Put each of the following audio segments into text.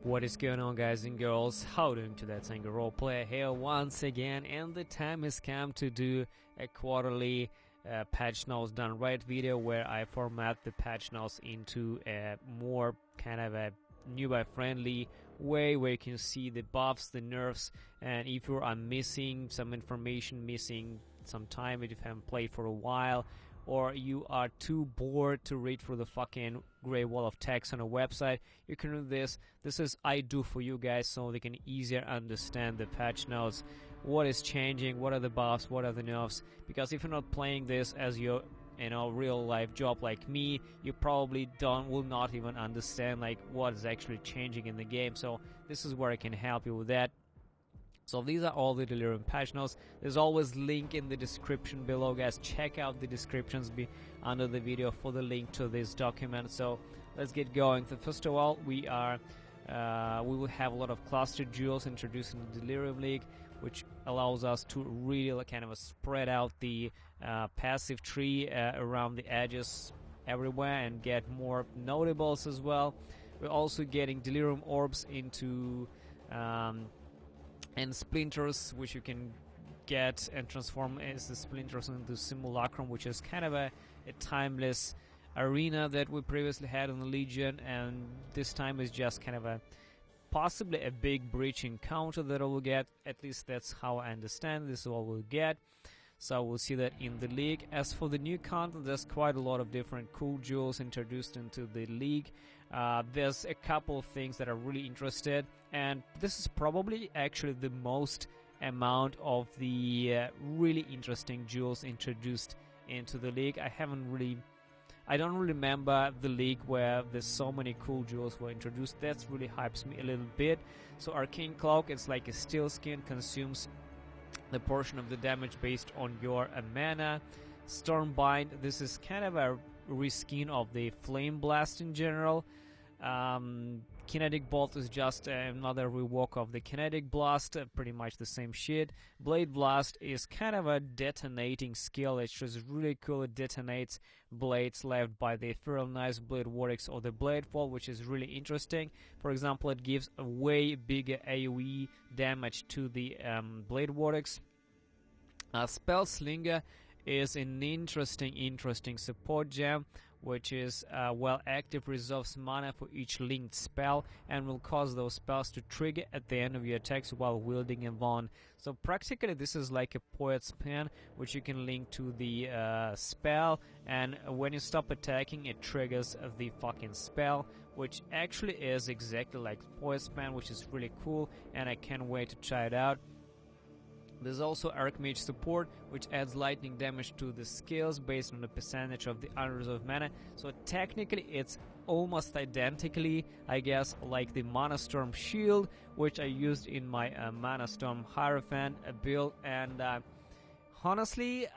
What is going on, guys and girls? How doing today? It's Anger Roleplayer here once again, and the time has come to do a quarterly patch notes done right video where I format the patch notes into a more kind of a newbie friendly way where you can see the buffs, the nerfs, and if you are missing some information, missing some time if you haven't played for a while, or you are too bored to read through the fucking gray wall of text on a website, you can do this. This is I do for you guys so they can easier understand the patch notes, what is changing, what are the buffs, what are the nerfs, because if you're not playing this as your real life job like me, you probably will not even understand like what is actually changing in the game. So this is where I can help you with that. So these are all the Delirium patch notes. There's always link in the description below, guys. Check out the descriptions under the video for the link to this document. So let's get going. So first of all, we will have a lot of cluster jewels introduced in the Delirium League, which allows us to really kind of spread out the passive tree around the edges everywhere and get more notables as well. We're also getting Delirium orbs into and splinters, which you can get and transform as the splinters into simulacrum, which is kind of a timeless arena that we previously had in the Legion, and this time is just kind of a possibly a big breach encounter that I will get. At least that's how I understand this is what we'll get. So we'll see that in the league. As for the new content, there's quite a lot of different cool jewels introduced into the league. There's a couple of things that are really interested, and this is probably actually the most amount of the really interesting jewels introduced into the league. I don't really remember the league where there's so many cool jewels were introduced. That really hypes me a little bit. So Arcane Cloak, it's like a steel skin, consumes the portion of the damage based on your mana. Stormbind, this is kind of a reskin of the Flame Blast in general. Kinetic Bolt is just another rework of the Kinetic Blast, pretty much the same shit. Blade Blast is kind of a detonating skill. It's just really cool. It detonates blades left by the Ethereal Knives, Blade Vortex, or the Blade Fall, which is really interesting. For example, it gives a way bigger AoE damage to the Blade Vortex. Spell Slinger is an interesting support gem, which is active, reserves mana for each linked spell and will cause those spells to trigger at the end of your attacks while wielding a wand. So practically this is like a Poet's Pen, which you can link to the spell, and when you stop attacking it triggers the fucking spell, which actually is exactly like Poet's Pen, which is really cool, and I can't wait to try it out. There's also Archmage support, which adds lightning damage to the skills based on the percentage of the unreserved mana. So technically it's almost identically, I guess, like the Mana Storm Shield, which I used in my Mana Storm Hierophant build, and honestly,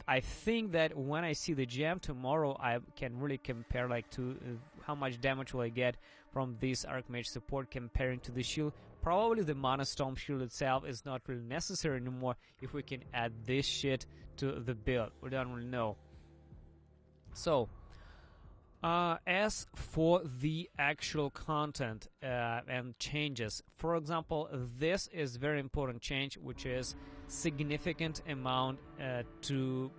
I think that when I see the gem tomorrow, I can really compare like to how much damage will I get from this Archmage support comparing to the shield. Probably the Mana Storm Shield itself is not really necessary anymore if we can add this shit to the build. We don't really know. So, as for the actual content and changes, for example, this is very important change, which is significant amount to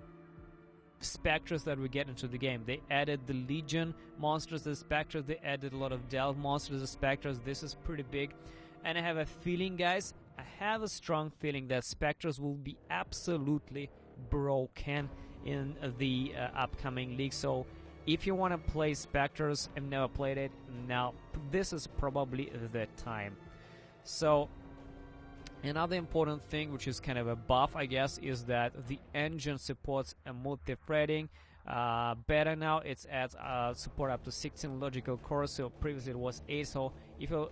specters that we get into the game. They added the Legion monsters as specters, they added a lot of Delve monsters as specters. This is pretty big, and I have a feeling, guys, I have a strong feeling that specters will be absolutely broken in the upcoming league. So if you want to play specters and never played it, now this is probably the time. So another important thing, which is kind of a buff, I guess, is that the engine supports a multi-threading better now. It adds support up to 16 logical cores, so previously it was 8. So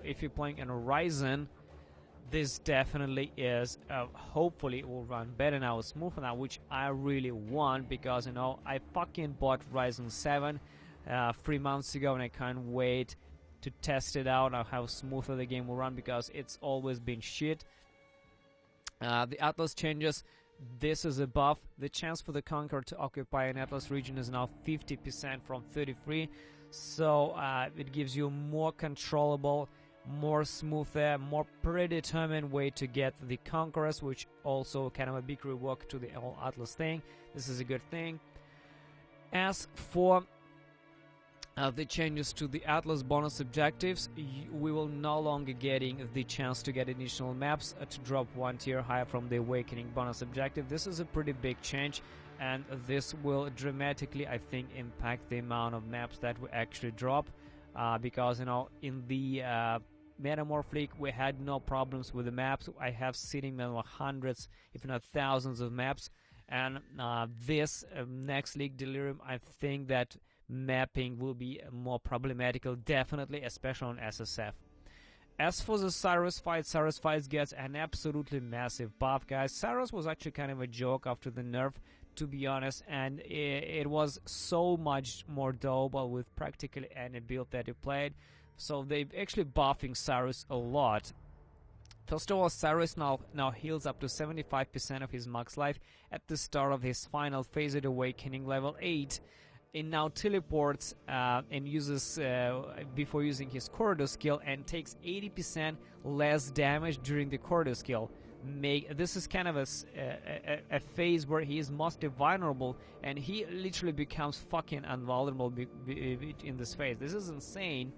if you're playing on Ryzen, this definitely is hopefully it will run better now, smoother now, which I really want, because I fucking bought Ryzen 7 3 months ago, and I can't wait to test it out on how smoother the game will run, because it's always been shit. The Atlas changes. This is a buff. The chance for the Conqueror to occupy an Atlas region is now 50% from 33%. So it gives you more controllable, more smoother, more predetermined way to get the Conquerors, which also kind of a big rework to the whole Atlas thing. This is a good thing. As for the changes to the Atlas bonus objectives, we will no longer getting the chance to get additional maps to drop one tier higher from the Awakening bonus objective. This is a pretty big change, and this will dramatically, I think, impact the amount of maps that we actually drop, because, you know, in the Metamorph League we had no problems with the maps. I have sitting in hundreds, if not thousands of maps, and this next league, Delirium, I think that mapping will be more problematical, definitely, especially on SSF. As for the Cyrus fight gets an absolutely massive buff, guys. Cyrus was actually kind of a joke after the nerf, to be honest, and it was so much more doable with practically any build that you played. So they've actually buffing Cyrus a lot. First of all, Cyrus now heals up to 75% of his max life at the start of his final phase at Awakening level 8. It now teleports and uses before using his corridor skill, and takes 80% less damage during the corridor skill. This is kind of a phase where he is mostly vulnerable, and he literally becomes fucking invulnerable in this phase. This is insane.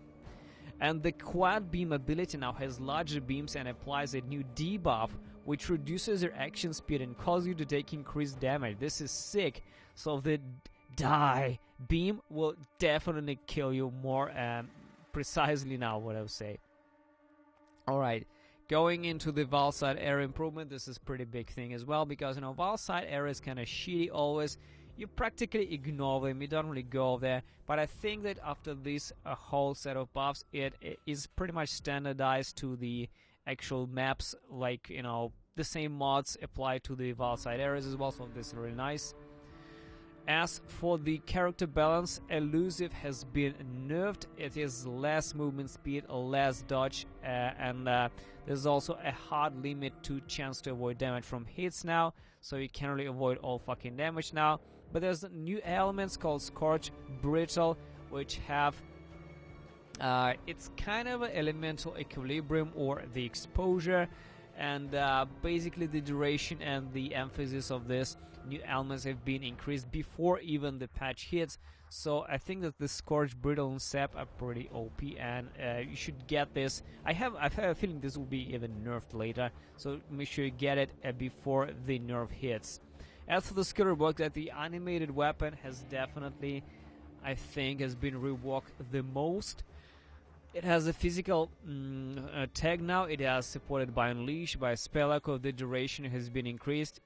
And the quad beam ability now has larger beams and applies a new debuff, which reduces your action speed and causes you to take increased damage. This is sick. So the die beam will definitely kill you more precisely now, what I would say. Alright, going into the Valside area improvement, this is pretty big thing as well, because, you know, Valside area is kind of shitty always. You practically ignore them, you don't really go there, but I think that after this whole set of buffs, it is pretty much standardized to the actual maps, like, you know, the same mods apply to the Valside areas as well, so this is really nice. As for the character balance, Elusive has been nerfed. It is less movement speed, less dodge, and there's also a hard limit to chance to avoid damage from hits now, so you can really avoid all fucking damage now. But there's new elements called Scorch, Brittle, which have it's kind of an elemental equilibrium or the exposure, and basically the duration and the emphasis of this new elements have been increased before even the patch hits. So I think that the Scorch, Brittle, and Sap are pretty OP, and you should get this. I have a feeling this will be even nerfed later, so make sure you get it before the nerf hits. As for the skill rework, that the animated weapon has definitely, I think, has been reworked the most. It has a physical tag now. It has supported by Unleash, by Spell Echo. The duration has been increased.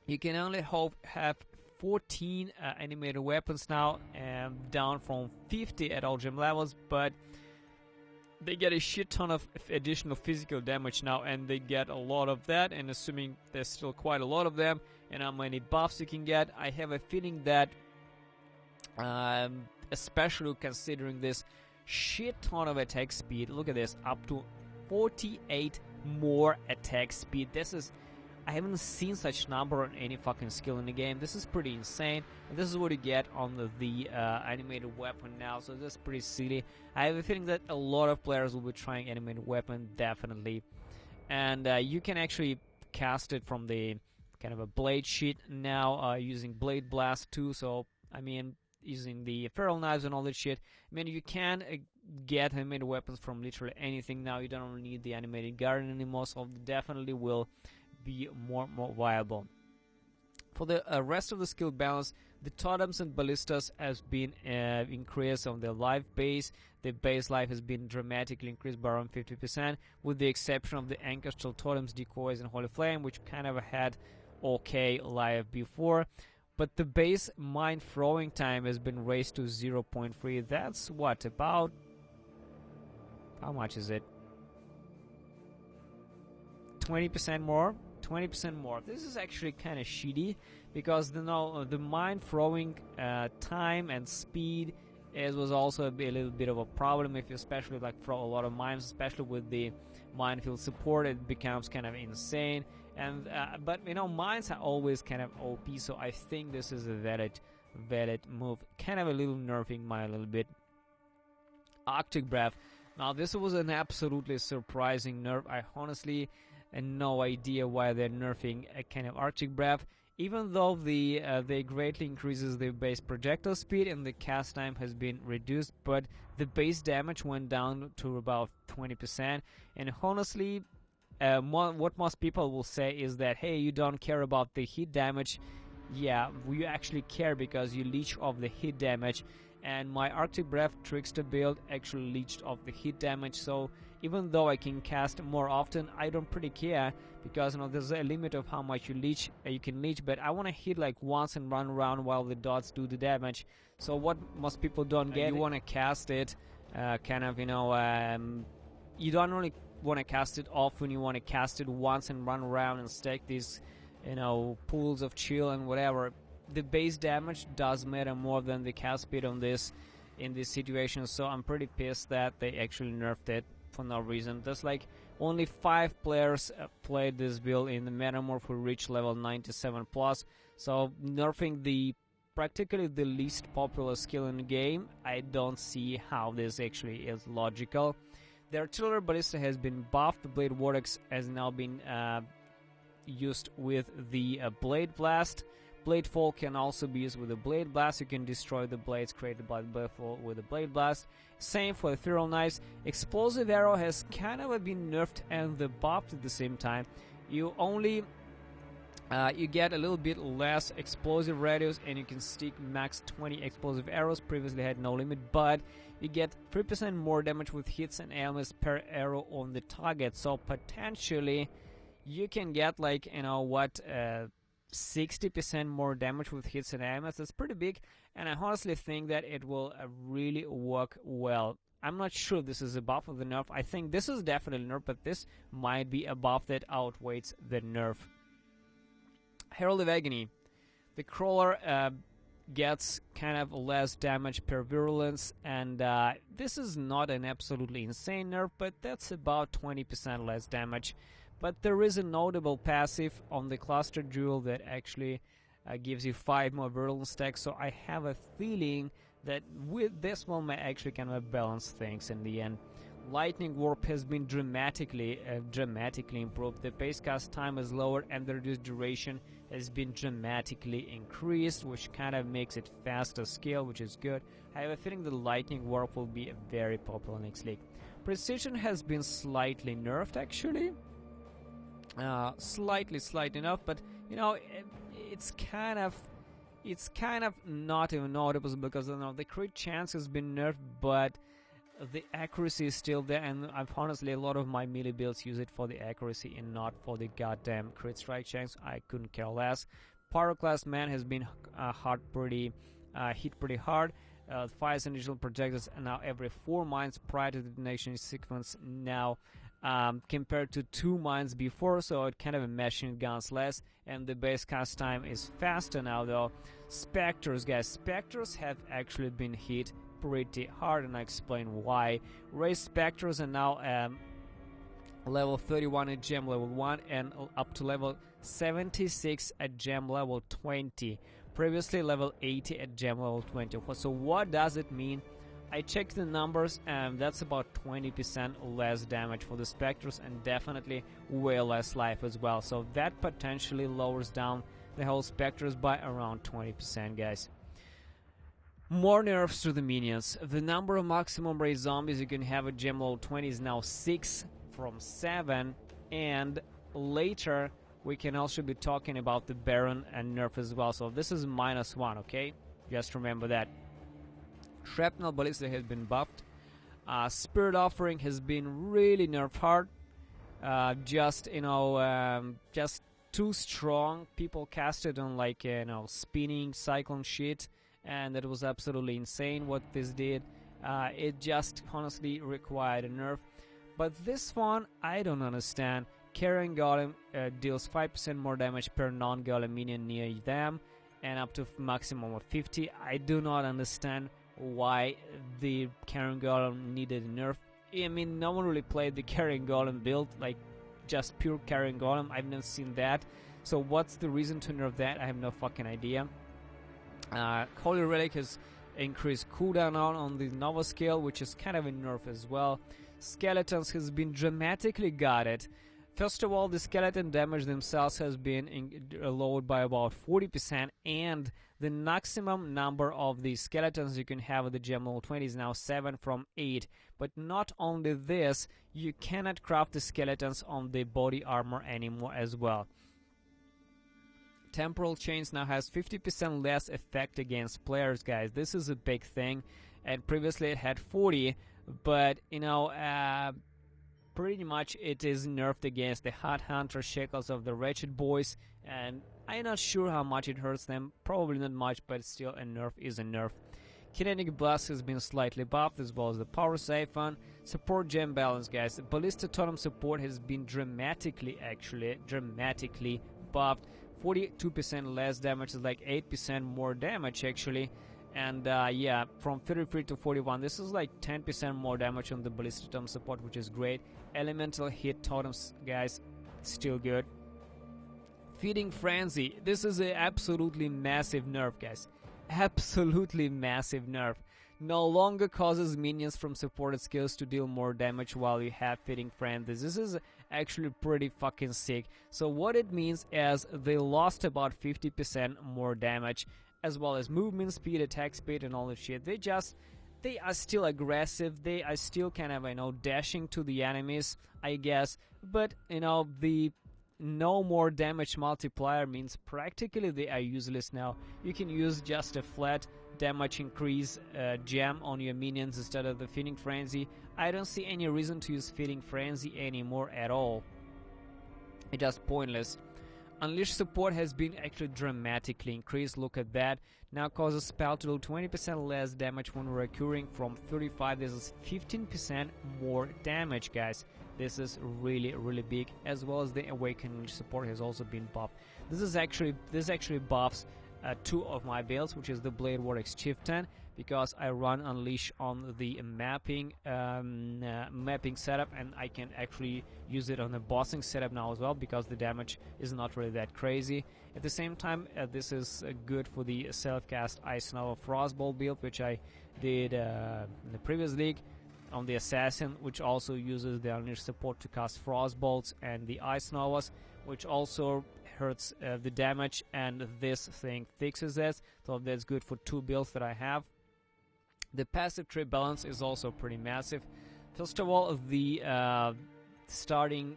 You can only have 14 animated weapons now, down from 50 at all gem levels, but they get a shit ton of additional physical damage now, and they get a lot of that, and assuming there's still quite a lot of them, and how many buffs you can get, I have a feeling that, especially considering this shit ton of attack speed, look at this, up to 48 more attack speed. This is, I haven't seen such number on any fucking skill in the game. This is pretty insane, and this is what you get on the animated weapon now, so this is pretty silly. I have a feeling that a lot of players will be trying animated weapon, definitely, and you can actually cast it from the kind of a blade sheet now, using Blade Blast too, so, I mean, using the feral knives and all that shit. I mean, you can get animated weapons from literally anything now. You don't need the animated garden anymore, so definitely will be more viable. For the rest of the skill balance, the totems and ballistas has been increased on the life base. The base life has been dramatically increased by around 50%, with the exception of the ancestral totems, decoys, and holy flame, which kind of had okay life before. But the base mine throwing time has been raised to 0.3. That's what, about, how much is it? 20% more? 20% more. This is actually kind of shitty, because the mine throwing time and speed was also a little bit of a problem if you especially like throw a lot of mines, especially with the minefield support. It becomes kind of insane, and but you know, mines are always kind of OP, so I think this is a valid move. Kind of a little nerfing mine a little bit. Arctic Breath. Now this was an absolutely surprising nerf. I honestly had no idea why they're nerfing a kind of Arctic Breath, even though they greatly increases the base projectile speed and the cast time has been reduced, but the base damage went down to about 20%. And honestly, what most people will say is that, hey, you don't care about the hit damage. Yeah, you actually care because you leech off the hit damage, and my Arctic Breath Trickster build actually leached off the hit damage. So even though I can cast more often, I don't pretty care, because there's a limit of how much you can leech, but I want to hit like once and run around while the dots do the damage. So what most people don't get, you want to cast it you don't really want to cast it often. You want to cast it once and run around and stack these pools of chill and whatever. The base damage does matter more than the cast speed on this in this situation, so I'm pretty pissed that they actually nerfed it for no reason. There's like only 5 players played this build in the Metamorph who reached level 97 plus, so nerfing practically the least popular skill in the game, I don't see how this actually is logical. The Artillery Ballista has been buffed. The Blade Vortex has now been used with the Blade Blast. Blade Fall can also be used with the Blade Blast. You can destroy the blades created by the Blade Fall with the Blade Blast. Same for Ethereal Knives. Explosive Arrow has kind of been nerfed and the buffed at the same time. You only you get a little bit less explosive radius, and you can stick max 20 explosive arrows. Previously had no limit, but you get 3% more damage with hits and ailments per arrow on the target. So potentially you can get 60% more damage with hits and ailments. That's pretty big, and I honestly think that it will really work well. I'm not sure this is a buff of the nerf. I think this is definitely nerf, but this might be a buff that outweighs the nerf. Herald of Agony. The Crawler gets kind of less damage per virulence, and this is not an absolutely insane nerf, but that's about 20% less damage. But there is a notable passive on the Cluster Jewel that actually gives you 5 more virulence stacks, so I have a feeling that with this one may actually kind of balance things in the end. Lightning Warp has been dramatically improved. The base cast time is lowered and the reduced duration has been dramatically increased, which kind of makes it faster scale, which is good. I have a feeling the Lightning Warp will be very popular next league. Precision has been slightly nerfed actually. Slightly enough, but it's kind of not even noticeable because the crit chance has been nerfed, but the accuracy is still there, and honestly a lot of my melee builds use it for the accuracy and not for the goddamn crit strike chance. I couldn't care less. Pyroclast Man has been hit pretty hard. Fires and digital projectors now every 4 mines prior to the detonation sequence now, compared to 2 mines before, so it kind of a machine guns less, and the base cast time is faster now though. Spectres, guys, Spectres have actually been hit pretty hard, and I explain why. Raised Spectres are now level 31 at gem level 1 and up to level 76 at gem level 20. Previously level 80 at gem level 20. So what does it mean? I checked the numbers, and that's about 20% less damage for the Spectres, and definitely way less life as well. So that potentially lowers down the whole Spectres by around 20%, guys. More nerfs to the minions. The number of maximum raised zombies you can have at gem level 20 is now 6 from 7, and later we can also be talking about the Baron and nerf as well. So this is -1, okay? Just remember that. Shrapnel Ballista has been buffed. Spirit Offering has been really nerfed hard. Just too strong. People cast it on spinning cyclone shit, and it was absolutely insane what this did. It just honestly required a nerf. But this one, I don't understand. Carrying Golem deals 5% more damage per non-golem minion near them, and up to maximum of 50. I do not understand why the Carrying Golem needed a nerf. I mean, no one really played the Carrying Golem build, like just pure Carrying Golem. I've never seen that. So what's the reason to nerf that? I have no fucking idea. Holy Relic has increased cooldown on the Nova scale, which is kind of a nerf as well. skeletons has been dramatically gutted. First of all, the skeleton damage themselves has been lowered by about 40%, and the maximum number of the skeletons you can have at the gem level 20 is now 7 from 8. But not only this, you cannot craft the skeletons on the body armor anymore as well. Temporal Chains now has 50% less effect against players, guys. This is a big thing, and previously it had 40, but you know, pretty much it is nerfed against the Hot Hunter Shackles of the Wretched Boys, and I'm not sure how much it hurts them. Probably not much, but still a nerf is a nerf. Kinetic Blast has been slightly buffed, as well as the Power Siphon. Support Gem Balance, guys. Ballista Totem support has been dramatically buffed. 42% less damage is like 8% more damage actually. And yeah, from 33 to 41, this is like 10% more damage on the Ballista Totem support, which is great. Elemental Hit Totems, guys, still good. Feeding Frenzy, this is a absolutely massive nerf, guys. Absolutely massive nerf. No longer causes minions from supported skills to deal more damage while you have Feeding Frenzy. This is actually pretty fucking sick. So what it means is they lost about 50% more damage, as well as movement speed, attack speed, and all that shit. They are still aggressive. They are still kind of, you know, dashing to the enemies, I guess. But, you know, the no more damage multiplier means practically they are useless now. You can use just a flat damage increase gem on your minions instead of the Feeding Frenzy. I don't see any reason to use Feeding Frenzy anymore at all. It's just pointless. Unleash support has been actually dramatically increased. Look at that. Now causes spell to do 20% less damage when recurring from 35. This is 15% more damage, guys. This is really, really big. As well as the Awakening support has also been buffed. This actually buffs two of my builds, which is the Blade Vortex Chieftain, because I run Unleash on the mapping setup, and I can actually use it on the bossing setup now as well, because the damage is not really that crazy. At the same time, this is good for the self-cast Ice Nova Frostbolt build, which I did in the previous league on the Assassin, which also uses the Unleash support to cast Frostbolts and the Ice Novas, which also hurts the damage, and this thing fixes it, so that's good for two builds that I have. The passive tree balance is also pretty massive. First of all, the starting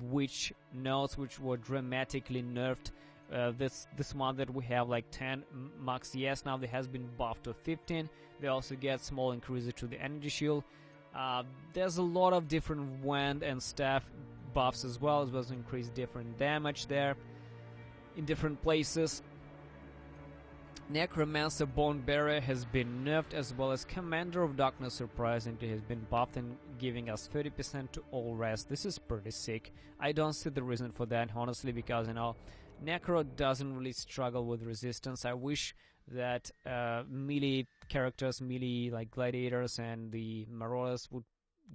witch nodes, which were dramatically nerfed. This month that we have like 10 max, yes, now there has been buffed to 15. They also get small increases to the energy shield. There's a lot of different wand and staff buffs as well as increase different damage there in different places. Necromancer Bone Bearer has been nerfed, as well as Commander of Darkness surprisingly has been buffed and giving us 30% to all rest. This is pretty sick. I don't see the reason for that, honestly, because, you know, Necro doesn't really struggle with resistance. I wish that melee characters, melee like Gladiators and the Marauders, would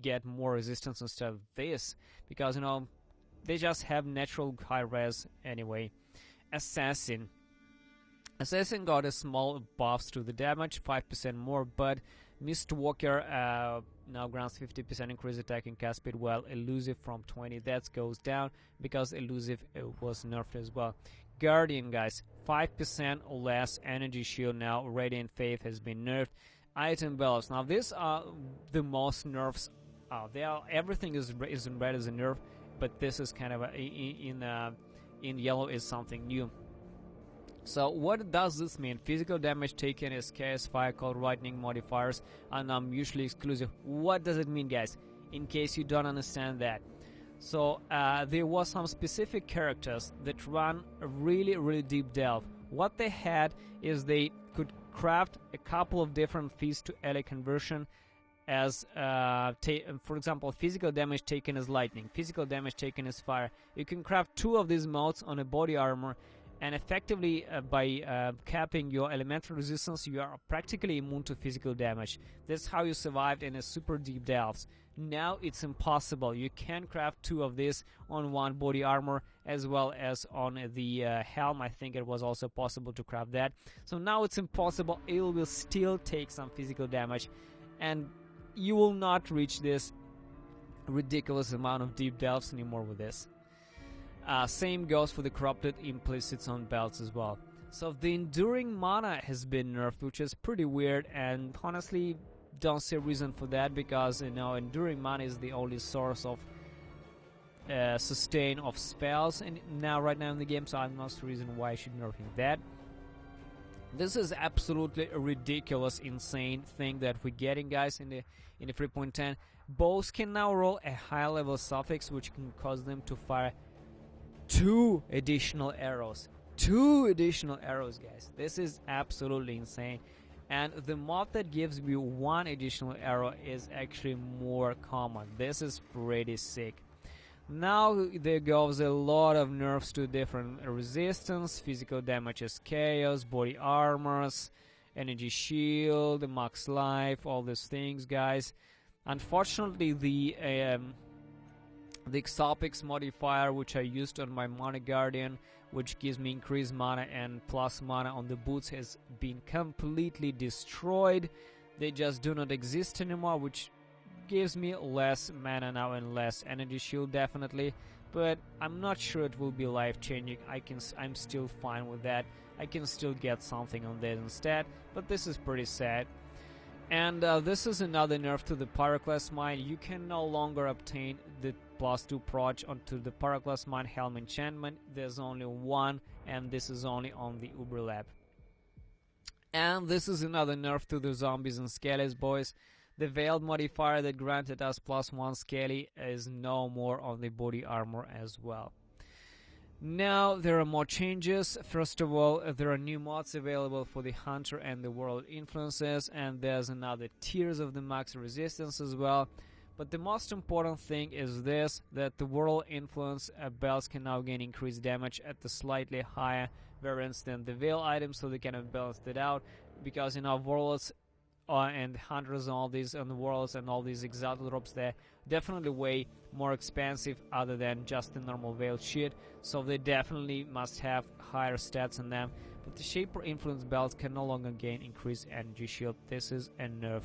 get more resistance instead of this, because, you know, they just have natural high res anyway. Assassin got a small buffs to the damage, 5% more, but Mistwalker now grants 50% increased attack and cast speed, while Elusive from 20, that goes down because Elusive was nerfed as well. Guardian, guys, 5% less energy shield now. Radiant Faith has been nerfed. Item Bells, now these are the most nerfs out there. Everything is in red as a nerf, but this is kind of in yellow is something new. So what does this mean? Physical damage taken is Chaos, Fire, Cold, Lightning modifiers are now mutually exclusive. What does it mean, guys? In case you don't understand that. So there was some specific characters that run a really, really deep delve. What they had is they could craft a couple of different feats to LA conversion as, for example, physical damage taken as lightning, physical damage taken as fire. You can craft two of these modes on a body armor, and effectively by capping your elemental resistance, you are practically immune to physical damage. That's how you survived in a super deep delves. Now it's impossible. You can craft two of these on one body armor, as well as on the helm. I think it was also possible to craft that. So now it's impossible. It will still take some physical damage, and you will not reach this ridiculous amount of deep delves anymore with this. Same goes for the corrupted implicits on belts as well. So the enduring mana has been nerfed, which is pretty weird, and honestly don't see a reason for that, because enduring mana is the only source of sustain of spells and right now in the game, so I'm not the reason why I should nerfing that. This is absolutely a ridiculous, insane thing that we're getting, guys, in the 3.10. Bows can now roll a high level suffix, which can cause them to fire 2 additional arrows. 2 additional arrows, guys. This is absolutely insane. And the mod that gives me 1 additional arrow is actually more common. This is pretty sick. Now there goes a lot of nerfs to different resistance, physical damage as chaos, body armors, energy shield, max life, all these things, guys. Unfortunately, the Exopics modifier, which I used on my Mana Guardian, which gives me increased mana and plus mana on the boots, has been completely destroyed. They just do not exist anymore, which gives me less mana now and less energy shield, definitely, but I'm not sure it will be life-changing. I'm still fine with that. I can still get something on that instead, but this is pretty sad. And this is another nerf to the Pyroclast Mine. You can no longer obtain the +2 proj onto the Pyroclast Mine Helm enchantment. There's only one, and this is only on the Uber Lab. And this is another nerf to the zombies and skellies, boys. The Veiled modifier that granted us +1 skelly is no more on the body armor as well. Now there are more changes. First of all, there are new mods available for the Hunter and the World Influences, and there's another tiers of the max resistance as well. But the most important thing is this, that the World Influence belts can now gain increased damage at the slightly higher variance than the Veil items, so they kind of balanced it out, because Worlds and Hunters and all these and the Worlds and all these Exile drops, they're definitely way more expensive other than just the normal Veil shit, so they definitely must have higher stats in them. But the Shaper Influence belts can no longer gain increased energy shield. This is a nerf.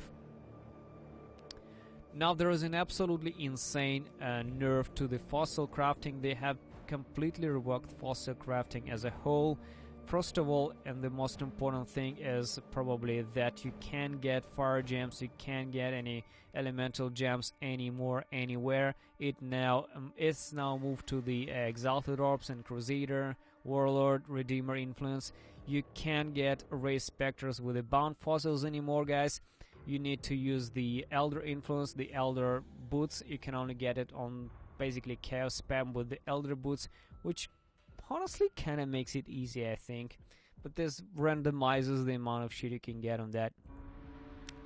Now there is an absolutely insane nerf to the fossil crafting. They have completely reworked fossil crafting as a whole. First of all, and the most important thing is probably that you can't get fire gems, you can't get any elemental gems anymore anywhere. It's now moved to the Exalted Orbs and Crusader, Warlord, Redeemer Influence. You can't get Ray Spectres with the bound fossils anymore, guys. You need to use the Elder Influence, the Elder Boots. You can only get it on basically Chaos Spam with the Elder Boots, which honestly kind of makes it easy, I think, but this randomizes the amount of shit you can get on that.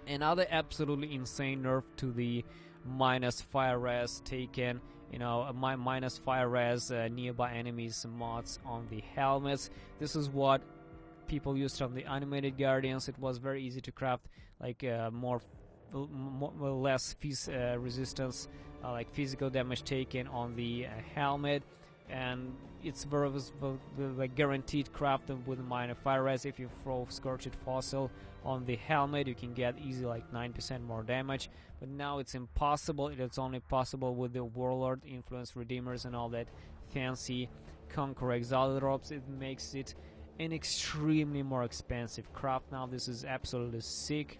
Another absolutely insane nerf to the minus fire res taken, my minus fire res nearby enemies mods on the helmets. This is what people used on the animated Guardians. It was very easy to craft, like less resistance, like physical damage taken on the helmet. And it's very like guaranteed craft with minor fire res. If you throw Scorched Fossil on the helmet, you can get easily like 9% more damage. But now it's impossible. It's only possible with the Warlord, Influence, Redeemers, and all that fancy Conquer Exile drops. It makes it an extremely more expensive craft now. This is absolutely sick.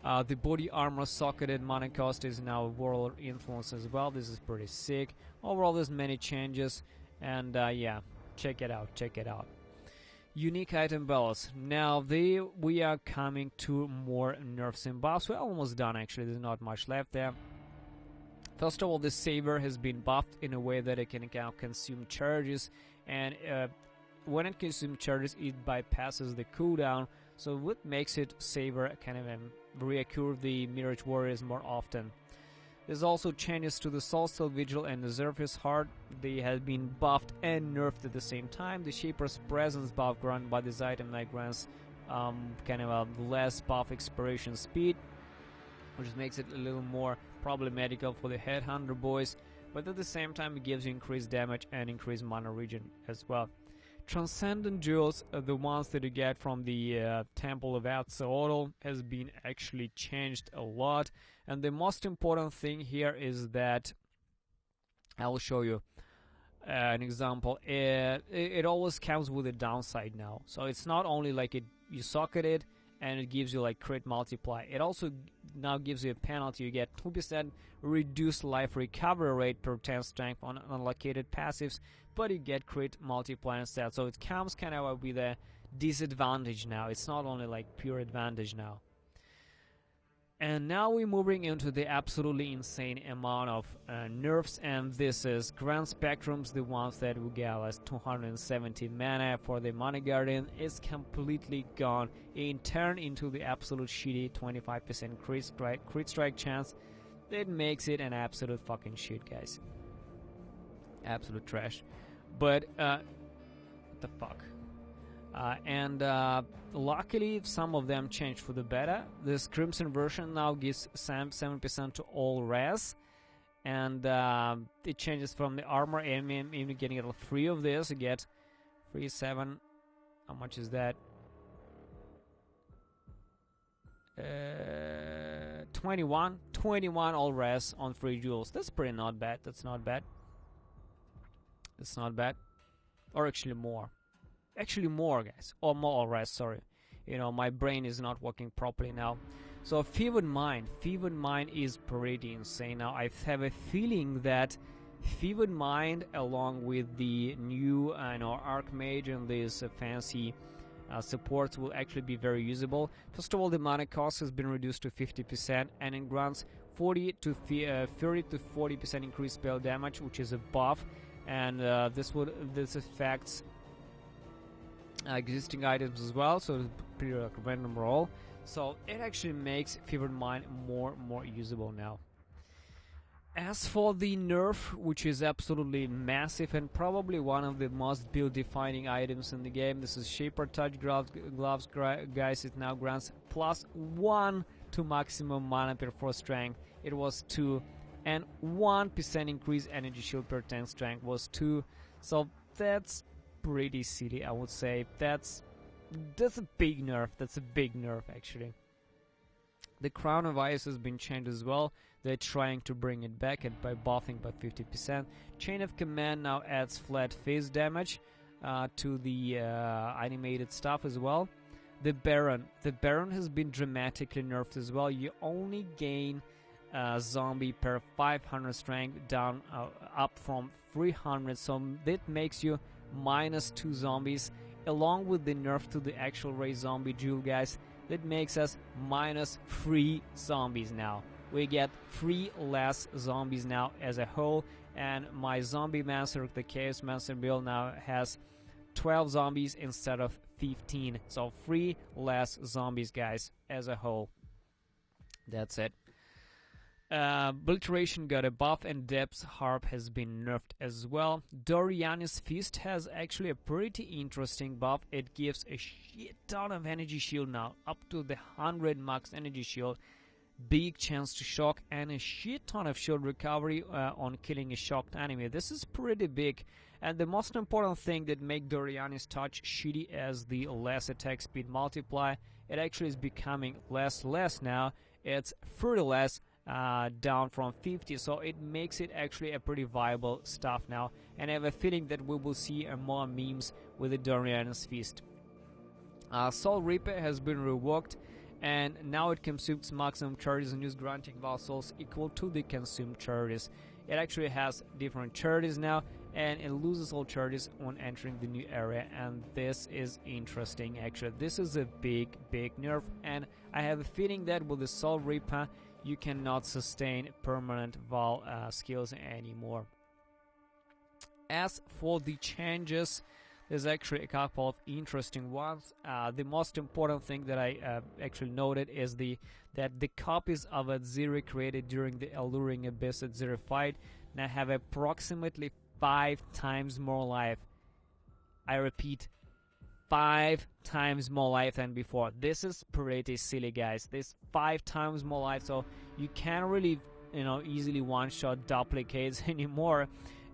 The body armor socketed mana cost is now Warlord Influence as well. This is pretty sick. Overall, there's many changes, and yeah, check it out. Unique item belts. Now we are coming to more nerfs and buffs. We're almost done, actually. There's not much left there. First of all, the Saver has been buffed in a way that it can now consume charges, and when it consumes charges, it bypasses the cooldown. So what makes it Saver kind of reoccur the Mirage Warriors more often. There's also changes to the Soulsteel Vigil and the Zerphis Heart. They have been buffed and nerfed at the same time. The Shaper's Presence buff granted by this item that grants kind of a less buff expiration speed, which makes it a little more problematical for the Headhunter boys, but at the same time it gives you increased damage and increased mana regen as well. Transcendent jewels, the ones that you get from the Temple of Azrael, has been actually changed a lot. And the most important thing here is that I will show you an example. It always comes with a downside now. So it's not only like you socket it and it gives you like crit multiply. It also now gives you a penalty. You get 2% reduced life recovery rate per 10 strength on unallocated passives, but you get crit multiply instead. So it comes kind of with a disadvantage now. It's not only like pure advantage now. And now we're moving into the absolutely insane amount of nerfs, and this is Grand Spectrums, the ones that will get us 270 mana for the Money Guardian. It's completely gone. It turned into the absolute shitty 25% crit strike chance. That makes it an absolute fucking shit, guys. Absolute trash. But what the fuck? Luckily, some of them changed for the better. This Crimson version now gives 7% to all res, and it changes from the armor enemy. Even getting a 3 of this, you get 3, 7. How much is that? 21 all res on 3 jewels. That's pretty not bad. That's not bad. It's not bad. Or actually more. Actually more, guys. Or more all res, sorry. You know, my brain is not working properly now. So Fevered Mind is pretty insane now. I have a feeling that Fevered Mind, along with the new Archmage and these fancy supports, will actually be very usable. First of all, the mana cost has been reduced to 50%, and it grants 30 to 40% increased spell damage, which is a buff. And this affects existing items as well, so it's pretty like a random roll. So it actually makes Fevered Mind more usable now. As for the nerf, which is absolutely massive and probably one of the most build-defining items in the game, this is Shaper Touch Gloves, guys. It now grants +1 to maximum mana per 4 strength. It was 2, and 1% increase energy shield per 10 strength was 2. So that's pretty silly, I would say. That's a big nerf. That's a big nerf, actually. The Crown of Ice has been changed as well. They're trying to bring it back by buffing by 50%. Chain of Command now adds flat face damage to the animated stuff as well. The Baron has been dramatically nerfed as well. You only gain zombie per 500 strength, down up from 300. So that makes you -2 zombies, along with the nerf to the actual race zombie jewel, guys. That makes us -3 zombies now. We get 3 less zombies now as a whole, and my zombie master, the Chaos Master build, now has 12 zombies instead of 15. So 3 less zombies, guys, as a whole. That's it. Obliteration got a buff, and Depth's Harp has been nerfed as well. Doriani's Feast has actually a pretty interesting buff. It gives a shit ton of energy shield now, up to the 100 max energy shield. Big chance to shock, and a shit ton of shield recovery on killing a shocked enemy. This is pretty big. And the most important thing that makes Doriani's Touch shitty as the less attack speed multiply. It actually is becoming less now. It's 30 less. Down from 50, so it makes it actually a pretty viable stuff now, and I have a feeling that we will see more memes with the Dorian's Feast. Soul Reaper has been reworked, and now it consumes maximum charges and use granting vassals equal to the consumed charges. It actually has different charges now, and it loses all charges when entering the new area, and this is interesting. Actually, this is a big nerf, and I have a feeling that with the Soul Reaper you cannot sustain permanent Val skills anymore. As for the changes, there's actually a couple of interesting ones. The most important thing that I actually noted is that the copies of Aziri created during the Alluring Abyss Aziri fight now have approximately 5 times more life. I repeat, 5 times more life than before. This is pretty silly, guys. This 5 times more life, so you can't really, easily one-shot duplicates anymore.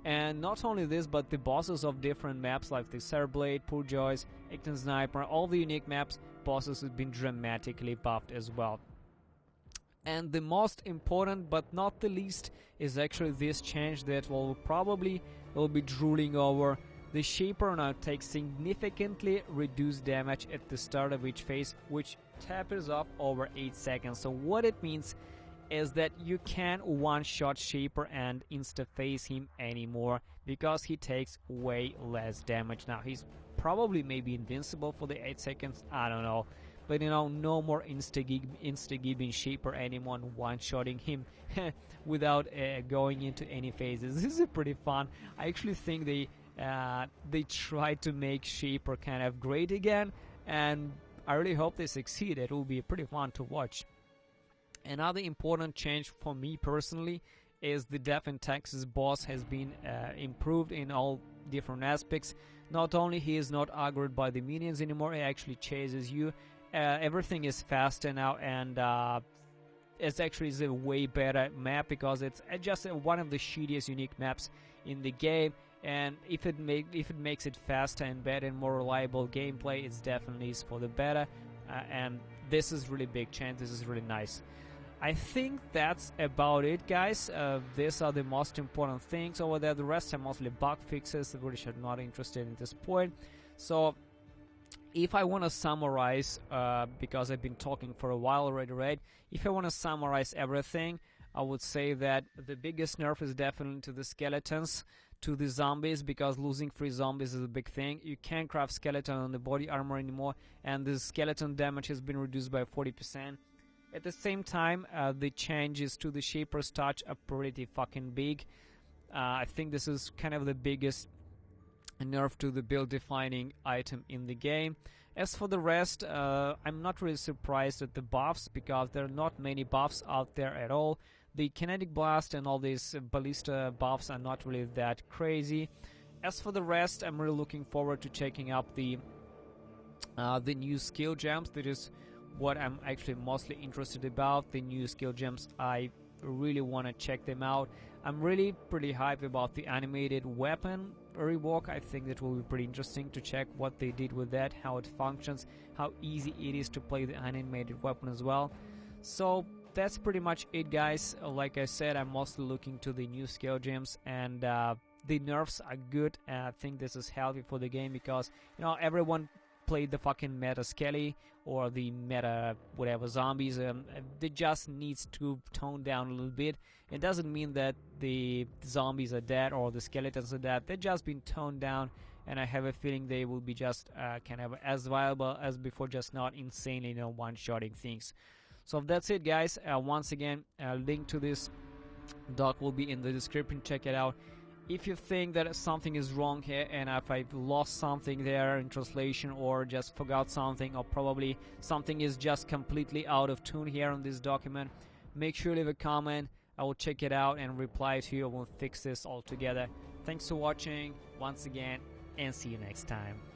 And not only this, but the bosses of different maps like the Serblade, Poor Joys, Icton Sniper, all the unique maps, bosses have been dramatically buffed as well. And the most important but not the least is actually this change that will be drooling over. The Shaper now takes significantly reduced damage at the start of each phase, which tapers off over 8 seconds. So what it means is that you can't one-shot Shaper and insta-phase him anymore because he takes way less damage. Now he's probably maybe invincible for the 8 seconds, I don't know. But you know, no more insta-gibbing Shaper anymore, one-shotting him without going into any phases. This is pretty fun. I actually think they tried to make Shaper kind of great again, and I really hope they succeed. It will be pretty fun to watch. Another important change for me personally is the Death in Texas boss has been improved in all different aspects. Not only he is not aggroed by the minions anymore, he actually chases you. Everything is faster now, and it's actually a way better map because it's just one of the shittiest unique maps in the game. And if it makes it faster and better and more reliable gameplay, it's definitely is for the better. And this is really big change. This is really nice. I think that's about it, guys. These are the most important things over there. The rest are mostly bug fixes, which are not interested at this point. So if I want to summarize, because I've been talking for a while already, right? If I want to summarize everything, I would say that the biggest nerf is definitely to the skeletons, to the zombies, because losing free zombies is a big thing. You can't craft skeleton on the body armor anymore, and the skeleton damage has been reduced by 40%. At the same time, the changes to the Shaper's touch are pretty fucking big. I think this is kind of the biggest nerf to the build defining item in the game. As for the rest, I'm not really surprised at the buffs because there are not many buffs out there at all. The kinetic blast and all these ballista buffs are not really that crazy. As for the rest, I'm really looking forward to checking out the new skill gems. That is what I'm actually mostly interested about. The new skill gems, I really want to check them out. I'm really pretty hyped about the animated weapon rework. I think that will be pretty interesting to check what they did with that, how it functions, how easy it is to play the animated weapon as well. So that's pretty much it, guys. Like I said, I'm mostly looking to the new skill gems, and the nerfs are good. I think this is healthy for the game because, you know, everyone played the fucking meta skelly or the meta whatever zombies. They just needs to tone down a little bit. It doesn't mean that the zombies are dead or the skeletons are dead. They've just been toned down, and I have a feeling they will be just kind of as viable as before, just not insanely, you know, one-shotting things. So that's it, guys. Once again, a link to this doc will be in the description. Check it out. If you think that something is wrong here, and if I've lost something there in translation or just forgot something, or probably something is just completely out of tune here on this document, make sure you leave a comment. I will check it out and reply to you. I will fix this all together. Thanks for watching once again, and see you next time.